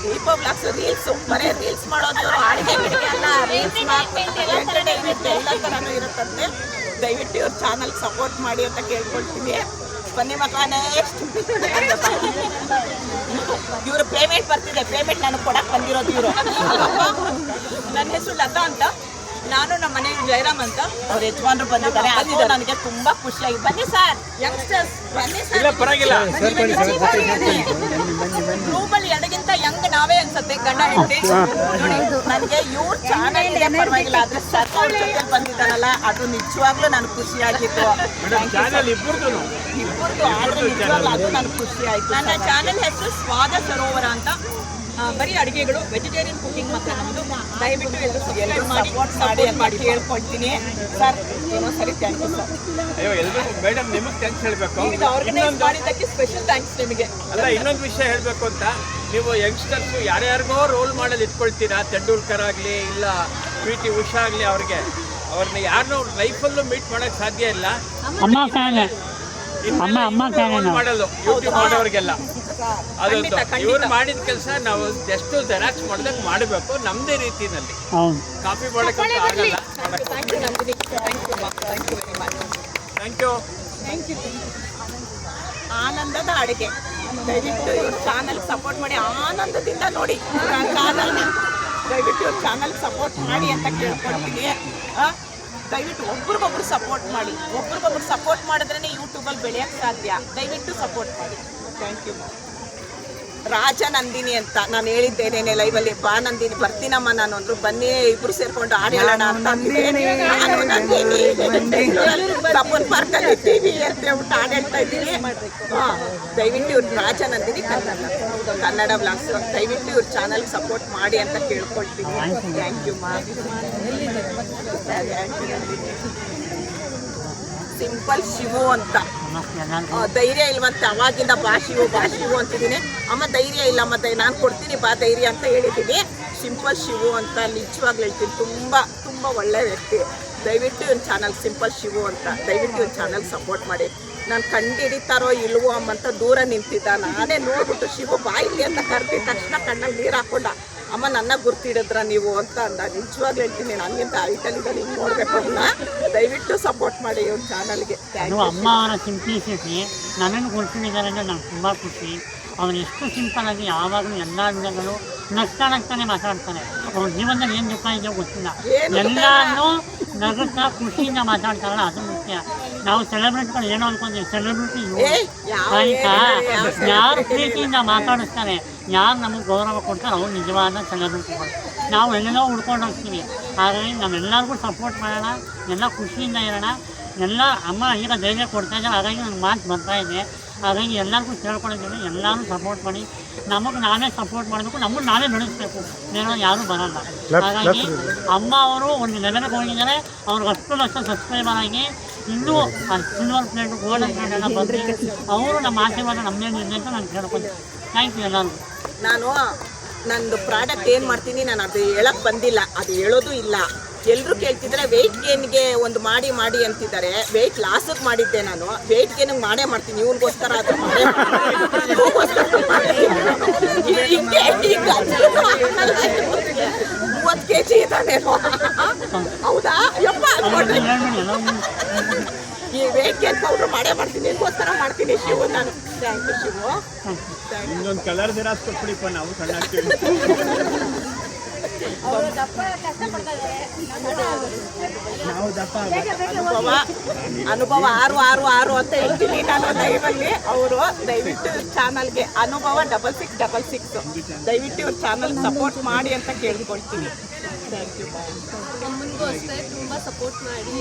ದೀಪ blogs reels ಬರೀ reels ಮಾಡೋದು ಇವರು ಅಡಿಗೆ ಗಿಡಿಗೆ ಎಲ್ಲ ರೀಲ್ಸ್ ಎಂಟರ್ಟೈನ್ಮೆಂಟ್ ಎಲ್ಲ ಥರನೂ ಇರುತ್ತಂತೆ. ದಯವಿಟ್ಟು ಇವ್ರ ಚಾನಲ್ ಸಪೋರ್ಟ್ ಮಾಡಿ ಅಂತ ಕೇಳ್ಕೊಳ್ತೀನಿ. ಬನ್ನಿ ಮಕ್ಕಳ ನೆಕ್ಸ್ಟ್ ಇವರು ಪೇಮೆಂಟ್ ಬರ್ತಿದೆ, ಪೇಮೆಂಟ್ ನನಗೆ ಕೊಡಕ್ಕೆ ಬಂದಿರೋದು ಇವರು. ನನ್ನ ಹೆಸರು ಲತಾ ಅಂತ, ನಾನು ನಮ್ಮ ಮನೆ ಜಯರಾಮ್ ಅಂತ. ಅವ್ರ ಯಜಮಾನ್ರು ಬಂದಿದ್ದಾರೆ, ಅದು ನನಗೆ ತುಂಬಾ ಖುಷಿಯಾಗಿ. ಬನ್ನಿ ಸರ್, ಯಂಗ್ಸ್ಟರ್ಸ್ ಬನ್ನಿ ಸರ್. ರೂಮಲ್ಲಿ ಎಡಗಿಂತ ಯಂಗ್ ನಾವೇ ಅನ್ಸತ್ತೆ, ಗಂಡ ಹೆಂಡತಿ. ನನಗೆ ಇವ್ರ ಚಾನಲ್ ಪರವಾಗಿಲ್ಲ, ಆದ್ರೆ ಸರ್ ಅವ್ರ ಜೊತೆ ಬಂದಿದ್ದಾರಲ್ಲ ಅದು ನಿಜವಾಗ್ಲೂ ನನಗೆ ಖುಷಿಯಾಗಿತ್ತು. ಇಬ್ಬರದು ಆದ್ರೆ ನಿಜವಾಗ್ಲೂ ಅದು ನನಗೆ ಖುಷಿ ಆಯ್ತು. ನನ್ನ ಚಾನಲ್ ಹೆಸರು ಸ್ವಾದ ಸರೋವರ ಅಂತ. ಬರೀ ಅಡುಗೆಗಳು, ವೆಜಿಟೇರಿಯನ್ ಕುಕಿಂಗ್ ಮಾತ್ರ ನಮ್ಮದು. ದಯವಿಟ್ಟು ಎಲ್ಲರೂ ಸಪೋರ್ಟ್ ಮಾಡಿ ಹೇಳ್ಕೊಳ್ತೀನಿ ಸರ್. ಇನ್ನೊಂದ್ಸರಿ ಥ್ಯಾಂಕ್ ಯು ಸರ್. ಅಯ್ಯೋ ಎಲ್ಲರೂ ಮೇಡಮ್ ನಿಮಗೆ ಥ್ಯಾಂಕ್ಸ್ ಹೇಳಬೇಕು. ಆರ್ಗನೈಸ್ ಮಾಡಿದ್ದಕ್ಕೆ ಸ್ಪೆಷಲ್ ಥ್ಯಾಂಕ್ಸ್ ನಿಮಗೆ. ಅಲ್ಲ, ಇನ್ನೊಂದು ವಿಷಯ ಹೇಳಬೇಕು ಅಂತ, ನೀವು ಯಂಗ್ಸ್ಟರ್ಸು ಯಾರ್ಯಾರಿಗೋ ರೋಲ್ ಮಾಡಲ್ ಇಟ್ಕೊಳ್ತೀರಾ. ತೆಂಡೂಲ್ಕರ್ ಆಗಲಿ ಇಲ್ಲ PT ಉಷಾ ಆಗಲಿ, ಅವ್ರನ್ನ ಯಾರನ್ನೂ ಲೈಫಲ್ಲೂ ಮೀಟ್ ಮಾಡೋಕ್ಕೆ ಸಾಧ್ಯ ಇಲ್ಲ. ಮಾಡಲು ಯೂಟ್ಯೂಬ್ ಮಾಡೋರಿಗೆಲ್ಲ ಅದೊಂದು ಇವ್ರು ಮಾಡಿದ ಕೆಲಸ ನಾವು ಎಷ್ಟು ಜೆರಾಕ್ಸ್ ಮಾಡ್ದಂಗೆ ಮಾಡಬೇಕು ನಮ್ಮದೇ ರೀತಿಯಲ್ಲಿ. ಕಾಪಿ ಮಾಡೋಕ್ಕೆ ಆಗಲ್ಲ. Thank you. ಆನಂದದ ಅಡುಗೆ ದಯವಿಟ್ಟು ಇವ್ರ ಚಾನಲ್ ಸಪೋರ್ಟ್ ಮಾಡಿ, ಆನಂದದಿಂದ ನೋಡಿ ಚಾನಲ್. ದಯವಿಟ್ಟು ಇವ್ರ ಚಾನಲ್ ಸಪೋರ್ಟ್ ಮಾಡಿ ಅಂತ ಕೇಳ್ಕೊಳ್ತೀನಿ. ದಯವಿಟ್ಟು ಒಬ್ರಿಗೊಬ್ರು ಸಪೋರ್ಟ್ ಮಾಡಿ, ಒಬ್ರಿಗೊಬ್ರು ಸಪೋರ್ಟ್ ಮಾಡಿದ್ರೇ ಯೂಟ್ಯೂಬಲ್ಲಿ ಬೆಳೆಯೋಕ್ಕೆ ಸಾಧ್ಯ. ದಯವಿಟ್ಟು ಸಪೋರ್ಟ್ ಮಾಡಿ. Thank you. ರಾಜನಂದಿನಿ ಅಂತ ನಾನು ಹೇಳಿದ್ದೇನೆ ಲೈವಲ್ಲಿ. ಬಾ ನಂದಿನಿ ಬರ್ತೀನಮ್ಮ ನಾನು ಅಂದ್ರು. ಬನ್ನಿ ಇಬ್ರು ಸೇರ್ಕೊಂಡು ಹಾಡು ಹೇಳೋಣ ಅಂತ ಕಬ್ಬನ್ ಪಾರ್ಕಲ್ಲಿ ಇದ್ದೀವಿ ಅಂತ ಹೇಳ್ಬಿಟ್ಟು ಹಾಡು ಹೇಳ್ತಾ ಇದ್ದೀನಿ. ದಯವಿಟ್ಟು ಇವ್ರು ರಾಜನಂದಿನಿ ಕನ್ನಡ ಬ್ಲಾಗ್ಸ್, ದಯವಿಟ್ಟು ಇವ್ರ ಚಾನಲ್ಗೆ ಸಪೋರ್ಟ್ ಮಾಡಿ ಅಂತ ಕೇಳ್ಕೊಳ್ತೀನಿ. ಥ್ಯಾಂಕ್ ಯು ಮಾ. ಸಿಂಪಲ್ ಶಿವು ಅಂತ. ಧೈರ್ಯ ಇಲ್ವಂತೆ ಅವಾಗಿಂದ ಬಾ ಶಿವು ಅಂತಿದ್ದೀನಿ. ಅಮ್ಮ ಧೈರ್ಯ ಇಲ್ಲ, ಮತ್ತೆ ನಾನು ಕೊಡ್ತೀನಿ ಬಾ ಧೈರ್ಯ ಅಂತ ಹೇಳಿದ್ದೀನಿ. ಸಿಂಪಲ್ ಶಿವು ಅಂತ ನಿಜವಾಗ್ಲೂ ಹೇಳ್ತೀನಿ, ತುಂಬ ತುಂಬ ಒಳ್ಳೆ ವ್ಯಕ್ತಿ. ದಯವಿಟ್ಟು ಇವ್ನ ಚಾನಲ್ ಸಿಂಪಲ್ ಶಿವು ಅಂತ, ದಯವಿಟ್ಟು ಇವ್ನ ಚಾನಲ್ ಸಪೋರ್ಟ್ ಮಾಡಿ. ನಾನು ಕಂಡು ಹಿಡಿತಾರೋ ಇಲ್ವೋ ಅಮ್ಮಂತ ದೂರ ನಿಂತಿದ್ದ. ನಾನೇ ನೋಡ್ಬಿಟ್ಟು ಶಿವು ಬಾ ಇಲ್ಲಿ ಅಂತ ಕರೆದಿದ್ದ ತಕ್ಷಣ ಕಣ್ಣಲ್ಲಿ ನೀರು ಹಾಕೊಂಡ. ಅಮ್ಮ ನನ್ನ ಗುರ್ತಿಡಿದ್ರ ನೀವು ಅಂತ ಅಂದ. ನಿಜವಾಗ್ಲೂ ಹೇಳ್ತೀನಿ, ನನಗಿಂತ ಐಟಲ್ಲಿದ್ದಾರೆ, ಹಿಂಗೆ ನೋಡಬೇಕು ಅದನ್ನ. ದಯವಿಟ್ಟು ಸಪೋರ್ಟ್ ಮಾಡಿ ಇವ್ರ ಚಾನಲ್ಗೆ. ಅಮ್ಮ ಅವರ ಸಿಂಪ್ಲಿಸಿಟಿ ನನ್ನನ್ನು ಗುರುತಿದ್ದಾರೆ ಅಂದರೆ ನಂಗೆ ತುಂಬ ಖುಷಿ. ಅವ್ರು ಎಷ್ಟು ಸಿಂಪಲಾಗಿ ಯಾವಾಗಲೂ ಎಲ್ಲ ವಿಧಗಳು ನಗ್ತಾನೆ ಮಾತಾಡ್ತಾರೆ. ಅವ್ರ ಜೀವನದಲ್ಲಿ ಏನು ದುಃಖ ಇದೆಯೋ ಗೊತ್ತಿಲ್ಲ, ಎಲ್ಲರೂ ನಗುತ್ತಾ ಖುಷಿಯಿಂದ ಮಾತಾಡ್ತಾರಲ್ಲ ಅದು ಮುಖ್ಯ. ನಾವು ಸೆಲೆಬ್ರಿಟಿಗಳು ಏನೋ ಅನ್ಕೊಂತೀವಿ, ಸೆಲೆಬ್ರಿಟಿ ಆಯಿತಾ, ಯಾರು ಪ್ರೀತಿಯಿಂದ ಮಾತಾಡಿಸ್ತಾರೆ, ಯಾರು ನಮಗೆ ಗೌರವ ಕೊಡ್ತಾರೆ ಅವ್ರು ನಿಜವಾದ ಸೆಲೆಬ್ರಿಟಿಗಳು. ನಾವು ಎಲ್ಲೆಲ್ಲೋ ಹುಡ್ಕೊಂಡು ಹೋಗ್ತೀವಿ. ಹಾಗಾಗಿ ನಾವೆಲ್ಲರಿಗೂ ಸಪೋರ್ಟ್ ಮಾಡೋಣ, ಎಲ್ಲ ಖುಷಿಯಿಂದ ಇರೋಣ. ಎಲ್ಲ ಅಮ್ಮ ಈಗ ಧೈರ್ಯ ಕೊಡ್ತಾ ಇದ್ದಾರೆ, ಹಾಗಾಗಿ ನನಗೆ ಮಾತು ಬರ್ತಾಯಿದೆ. ಹಾಗಾಗಿ ಎಲ್ಲರಿಗೂ ಕೇಳ್ಕೊಂಡಿದ್ದೀವಿ, ಎಲ್ಲರೂ ಸಪೋರ್ಟ್ ಮಾಡಿ. ನಮಗೆ ನಾವೇ ಸಪೋರ್ಟ್ ಮಾಡಬೇಕು, ನಮಗೆ ನಾವೇ ಬೆಳೆಸಬೇಕು, ಬೇರೆ ಯಾರೂ ಬರೋಲ್ಲ. ಹಾಗಾಗಿ ಅಮ್ಮ ಅವರು ಒಂದು ಲೆವೆಲ್ಗೆ ಹೋಗಿದ್ದಾರೆ. ಅವ್ರಿಗೆ 10 ಲಕ್ಷ ಸಬ್ಸ್ಕ್ರೈಬರ್ ಆಗಿ ಇನ್ನೂ ಸಿಲ್ವರ್ ಪ್ಲೇಟು ಗೋಲ್ಡನ್ ಪ್ಲೇಟ್ ಎಲ್ಲ ಬಂದು ಅವರು ನಮ್ಮ ಆಶೀರ್ವಾದ ನಮ್ಮ ಮೇಲೆ ಇದೆ ಅಂತ ನಾನು ಕೇಳ್ಕೊತೀನಿ. ಥ್ಯಾಂಕ್ ಯು ಎಲ್ಲರಿಗೂ. ನಾನು ನಂದು ಪ್ರಾಡಕ್ಟ್ ಏನು ಮಾಡ್ತೀನಿ ನಾನು ಅದು ಹೇಳಕ್ಕೆ ಬಂದಿಲ್ಲ, ಅದು ಹೇಳೋದು ಇಲ್ಲ. ಎಲ್ಲರೂ ಕೇಳ್ತಿದ್ದಾರೆ ವೆಯ್ಟ್ ಗೇನ್ಗೆ ಒಂದು ಮಾಡಿ ಅಂತಿದ್ದಾರೆ. ವೆಯ್ಟ್ ಲಾಸಿಗೆ ಮಾಡಿದ್ದೆ ನಾನು, ವೆಯ್ಟ್ ಗೇನಿಗೆ ಮಾಡೇ ಮಾಡ್ತೀನಿ. ಇವ್ರಿಗೋಸ್ಕರ ಅದು ಮಾಡೇ 30 kg ಇದ್ದಾನೇನೋ, ಹೌದಾ? ಯಪ್ಪ ಈ ವೆಯ್ಟ್ ಗೇನ್ ಪೌಡ್ರ್ ಮಾಡೇ ಮಾಡ್ತೀನಿ, ನಿನ್ಗೋಸ್ಕರ ಮಾಡ್ತೀನಿ ಶಿವು ನಾನು. Thank you Shivu. ಇನ್ನೊಂದು ಕಲರ್ ಜೆರಾಕ್ಸ್ ಕೊಟ್ಬಿಡಿಪ್ಪ, ನಾವು ಸಣ್ಣ ಆಗ್ತೀವಿ. ಅನುಭವ 666 ಅಂತ ಹೇಳ್ತೀನಿ ನಾನು ಲೈವಲ್ಲಿ. ಅವರು ದಯವಿಟ್ಟು ಚಾನಲ್ಗೆ ಅನುಭವ 6666 ದಯವಿಟ್ಟು ಇವ್ರ ಚಾನಲ್ ಸಪೋರ್ಟ್ ಮಾಡಿ ಅಂತ ಕೇಳ್ಕೊಳ್ತೀನಿ. Thank you. ಅಮ್ಮನಿಗೂ ಅಷ್ಟೇ ತುಂಬ ಸಪೋರ್ಟ್ ಮಾಡಿ.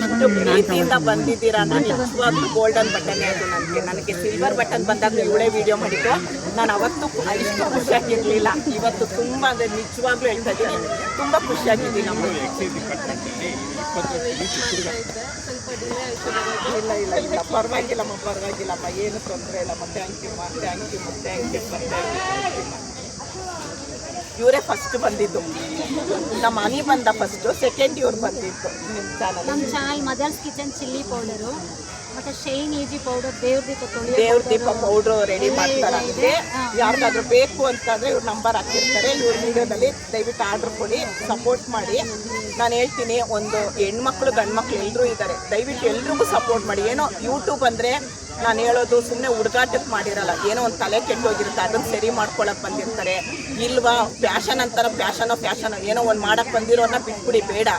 ಇಷ್ಟು ಪ್ರೀತಿಯಿಂದ ಬಂದಿದ್ದೀರಾ ಅಂದ್ರೆ ನಿಜವಾಗ್ಲೂ ಗೋಲ್ಡನ್ ಬಟನ್ ಅದು. ನನಗೆ ಸಿಲ್ವರ್ ಬಟನ್ ಬಂದಾಗ ಇವಳೇ ವಿಡಿಯೋ ಮಾಡಿದ್ದು. ನಾನು ಅವತ್ತು ಇಷ್ಟು ಖುಷಿಯಾಗಿರಲಿಲ್ಲ, ಇವತ್ತು ತುಂಬ ಅಂದರೆ ನಿಜವಾಗ್ಲೂ ಹೇಳ್ತಾ ಇದ್ದೀನಿ, ತುಂಬ ಖುಷಿಯಾಗಿದ್ದೀನಿ ಅಮ್ಮ. ಇಲ್ಲ ಪರವಾಗಿಲ್ಲಮ್ಮ, ಏನು ತೊಂದರೆ ಇಲ್ಲಮ್ಮ. Thank you. ಇವರೇ ಫಸ್ಟ್ ಬಂದಿದ್ದು, ನಮ್ಮ ಮನೆ ಬಂದ ಫಸ್ಟು, ಸೆಕೆಂಡ್ ಇವ್ರು ಬಂದಿತ್ತು. ನಿಮ್ಮ channel channel Mother's Kitchen chilli powder ಮತ್ತೆ ಶೈನ್ ಈಜಿ ಪೌಡರ್ ದೇವ್ರ ದೀಪ ಪೌಡ್ರು ರೆಡಿ ಮಾಡ್ತಾರಂತೆ. ಯಾರಿಗಾದ್ರೂ ಬೇಕು ಅಂತಂದರೆ ಇವ್ರ ನಂಬರ್ ಹಾಕಿರ್ತಾರೆ. ಇವ್ರ ವಿಡಿಯೋದಲ್ಲಿ ದಯವಿಟ್ಟು ಆರ್ಡ್ರ್ ಕೊಡಿ, ಸಪೋರ್ಟ್ ಮಾಡಿ. ನಾನು ಹೇಳ್ತೀನಿ, ಒಂದು ಹೆಣ್ಮಕ್ಳು ಗಂಡು ಮಕ್ಳು ಎಲ್ಲರೂ ಇದ್ದಾರೆ, ದಯವಿಟ್ಟು ಎಲ್ರಿಗೂ ಸಪೋರ್ಟ್ ಮಾಡಿ. ಏನೋ ಯೂಟ್ಯೂಬ್ ಅಂದರೆ ನಾನು ಹೇಳೋದು ಸುಮ್ಮನೆ ಹುಡುಗಾಟಕ್ಕೆ ಮಾಡಿರಲ್ಲ, ಏನೋ ಒಂದು ತಲೆ ಕೆಟ್ಟೋಗಿರುತ್ತೆ, ಅದನ್ನು ಸರಿ ಮಾಡ್ಕೊಳಕ್ಕೆ ಬಂದಿರ್ತಾರೆ. ಇಲ್ವಾ ಫ್ಯಾಷನ್ ಅಂತಾರೆ, ಫ್ಯಾಷನ್ ಏನೋ ಒಂದು ಮಾಡಕ್ಕೆ ಬಂದಿರೋರನ್ನ ಬಿಟ್ಬಿಡಿ, ಬೇಡ.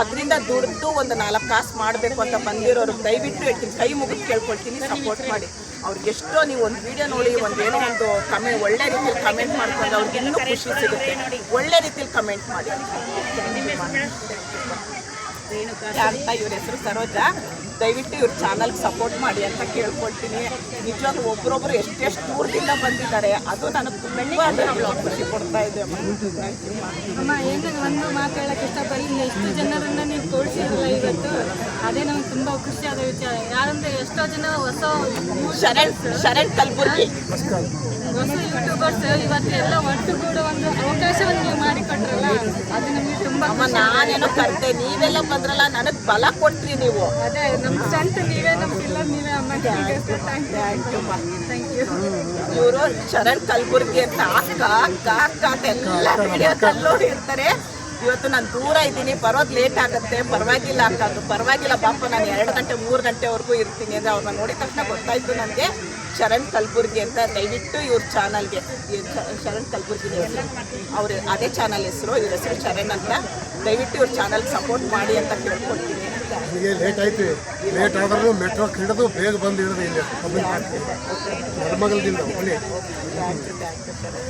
ಅದರಿಂದ ದುಡ್ಡು ಒಂದು 4 ಕಾಸು ಮಾಡಬೇಕು ಅಂತ ಬಂದಿರೋರು ದಯವಿಟ್ಟು ಹೇಳ್ತೀನಿ, ಕೈ ಮುಗಿದು ಕೇಳ್ಕೊಳ್ತೀನಿ, ಸಪೋರ್ಟ್ ಮಾಡಿ. ಅವ್ರಿಗೆ ಎಷ್ಟೋ ನೀವು ಒಂದು ವಿಡಿಯೋ ನೋಡಿ, ಏನೋ ಒಂದು ಕಮೆಂಟ್ ಒಳ್ಳೆ ರೀತಿಯಲ್ಲಿ ಕಮೆಂಟ್ ಮಾಡ್ಕೊಂಡು ಅವ್ರಿಗೆ ಇನ್ನೂ ಖುಷಿ ಸಿಗುತ್ತೆ. ಒಳ್ಳೆ ರೀತಿಯಲ್ಲಿ ಕಮೆಂಟ್ ಮಾಡಿ ಅಂತ. ಇವ್ರ ಹೆಸರು ಸರೋಜಾ. ದಯವಿಟ್ಟು ಇವ್ರ ಚಾನಲ್ಗೆ ಸಪೋರ್ಟ್ ಮಾಡಿ ಅಂತ ಕೇಳ್ಕೊಳ್ತೀನಿ. ನಿಜವಾಗ್ಲೂ ಒಬ್ಬರೊಬ್ಬರು ಎಷ್ಟೆಷ್ಟು ದೂರದಿಂದ ಬಂದಿದ್ದಾರೆ, ಅದು ನನಗೆ ತುಂಬ ಖುಷಿ ಕೊಡ್ತಾ ಇದೆ. ಅಮ್ಮ ಏನು ಒಂದು ಮಾತು ಹೇಳಕ್ಕೆ ಇಷ್ಟಪಡ್ತೀನಿ, ಎಷ್ಟು ಜನರನ್ನು ನೀವು ತೋರಿಸಿರಲ್ಲ ಇವತ್ತು, ಅದೇ ನಮ್ಗೆ ತುಂಬ ಖುಷಿಯಾದ ವಿಚಾರ. ಯಾರಂದರೆ ಎಷ್ಟೋ ಜನ ಹೊಸ ಶರಣ್ ಕಲ್ಬುರ್ಗಿ ಹೊಸ ಯೂಟ್ಯೂಬರ್ಸ್ ಇವತ್ತೆಲ್ಲ ಒಟ್ಟುಗೂಡೋ ಒಂದು ಅವಕಾಶವನ್ನು ನೀವು ಮಾಡಿಕೊಟ್ರಲ್ಲ, ಅದು ನಮಗೆ ತುಂಬ ನಾನೇನೋ ಕರೆದೆ, ನೀವೆಲ್ಲ ಬಂದ್ರಲ್ಲ, ನನಗೆ ಬಲ ಕೊಟ್ರಿ ನೀವು. ಅದೇ ನಮ್ಮ ಸ್ಟ್ರೆಂತ್ ನೀವೇ, ನಮ್ಮ ಪಿಲ್ಲರ್ ನೀವೇ ಅಮ್ಮ. Thank you. ಇವರು ಶರಣ್ ಕಲ್ಬುರ್ಗಿ ಅಂತ ಅಕ್ಕ ಎಲ್ಲ ವಿಡಿಯೋದಲ್ಲೂ ಇರ್ತಾರೆ. ಇವತ್ತು ನಾನು ದೂರ ಇದ್ದೀನಿ, ಬರೋದು ಲೇಟ್ ಆಗುತ್ತೆ, ಪರವಾಗಿಲ್ಲ ಅಕ್ಕ, ಪರವಾಗಿಲ್ಲ ಬಾಪ, ನಾನು 2 ಗಂಟೆ 3 ಗಂಟೆವರೆಗೂ ಇರ್ತೀನಿ ಅಂದರೆ ಅವ್ರನ್ನ ನೋಡಿದ ತಕ್ಷಣ ಗೊತ್ತಾಯಿತು ನನಗೆ ಶರಣ್ ಕಲ್ಬುರ್ಗಿ ಅಂತ. ದಯವಿಟ್ಟು ಇವ್ರ ಚಾನಲ್ಗೆ ಶರಣ್ ಕಲ್ಬುರ್ಗಿ ಹೆಸರು, ಅವ್ರ ಅದೇ ಚಾನಲ್ ಹೆಸರು, ಇವ್ರ ಹೆಸರು ಶರಣ್ ಅಂತ. ದಯವಿಟ್ಟು ಇವ್ರ ಚಾನಲ್ ಸಪೋರ್ಟ್ ಮಾಡಿ ಅಂತ ಕೇಳ್ಕೊಳ್ತೀನಿ. ನನಗೆ ಲೇಟ್ ಆಯ್ತು, ಲೇಟ್ ಆದ್ರೂ ಮೆಟ್ರೋ ಹಿಡಿದು ಬೇಗ ಬಂದು ಹಿಡಿದು ಇಲ್ಲಿ ನರ್ಮಗಲದಿಂದ ಮನೆ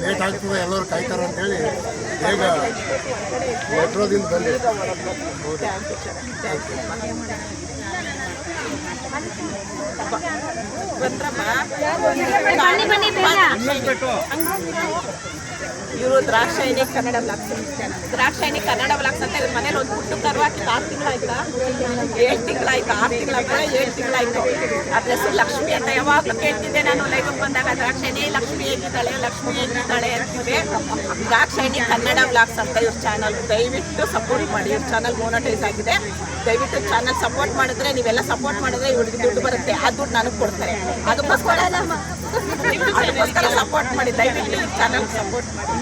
ಲೇಟ್ ಆಗ್ತದೆ, ಎಲ್ಲರೂ ಕಾಯ್ತಾರೆ ಅಂತೇಳಿ ಬೇಗ ಮೆಟ್ರೋದಿಂದ ಬಂದೆ. ಇವರು ದ್ರಾಕ್ಷಾಯಿನಿ ಕನ್ನಡ ಬ್ಲಾಗ್ಸ್ ಅಂತ. ಇವ್ರ ಮನೇಲಿ ಒಂದು ಪುಟ್ಟು ಕರು ಹಾಕಿ 6 ತಿಂಗಳಾಯ್ತಾ, 7 ತಿಂಗಳಾಯ್ತು, 6 ತಿಂಗಳಾಯ್ತು, 7 ತಿಂಗಳಾಯ್ತು. ಅದ್ರ ಹೆಸರು ಲಕ್ಷ್ಮಿ ಅಂತ. ಯಾವಾಗಲೂ ಕೇಳ್ತಿದ್ದೆ ನಾನು ಲೈವ್ ಬಂದಾಗ, ದ್ರಾಕ್ಷಾಯಿನಿ ಲಕ್ಷ್ಮಿ ಹೇಗಿದ್ದಾಳೆ ಅಂತಿದ್ದೆ. ದ್ರಾಕ್ಷಾಯಿನಿ ಕನ್ನಡ ಬ್ಲಾಗ್ಸ್ ಅಂತ ಇವ್ರ ಚಾನಲ್, ದಯವಿಟ್ಟು ಸಪೋರ್ಟ್ ಮಾಡಿ. ಇವ್ರ ಚಾನಲ್ ಮೋನಟೈಸ್ ಆಗಿದೆ. ದಯವಿಟ್ಟು ಚಾನಲ್ ಸಪೋರ್ಟ್ ಮಾಡಿದ್ರೆ, ನೀವೆಲ್ಲ ಸಪೋರ್ಟ್ ಮಾಡಿದ್ರೆ ಇವ್ರಿಗೆ ದುಡ್ಡು ಬರುತ್ತೆ, ಆ ದುಡ್ಡು ನನಗೆ ಕೊಡ್ತಾರೆ. ಅದಕ್ಕೋಸ್ಕರ ಸಪೋರ್ಟ್ ಮಾಡಿ, ದಯವಿಟ್ಟು ಈ ಚಾನಲ್ ಸಪೋರ್ಟ್ ಮಾಡಿ.